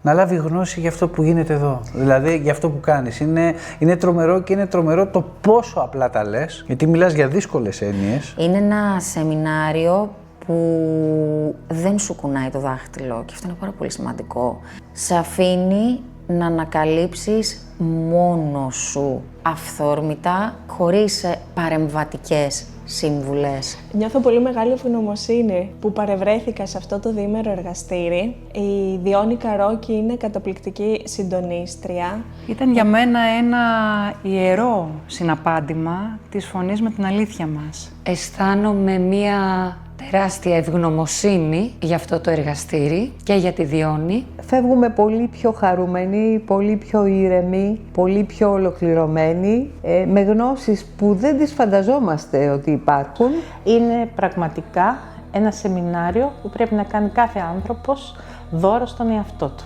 Να λάβει γνώση για αυτό που γίνεται εδώ. Δηλαδή για αυτό που κάνεις. Είναι τρομερό και είναι τρομερό το πόσο απλά τα λες, γιατί μιλάς για δύσκολες έννοιες. Είναι ένα σεμινάριο που δεν σου κουνάει το δάχτυλο και αυτό είναι πάρα πολύ σημαντικό. Σε αφήνει να ανακαλύψεις μόνος σου αυθόρμητα, χωρίς παρεμβατικές σύμβουλες. Νιώθω πολύ μεγάλη ευγνωμοσύνη που παρευρέθηκα σε αυτό το διήμερο εργαστήρι. Η Διόνη Καρόκη είναι καταπληκτική συντονίστρια. Ήταν για μένα ένα ιερό συναπάντημα της φωνής με την αλήθεια μας. Αισθάνομαι μία τεράστια ευγνωμοσύνη για αυτό το εργαστήρι και για τη Διόνη. Φεύγουμε πολύ πιο χαρούμενοι, πολύ πιο ήρεμοι, πολύ πιο ολοκληρωμένοι, με γνώσεις που δεν τις φανταζόμαστε ότι υπάρχουν. Είναι πραγματικά ένα σεμινάριο που πρέπει να κάνει κάθε άνθρωπος δώρο στον εαυτό του.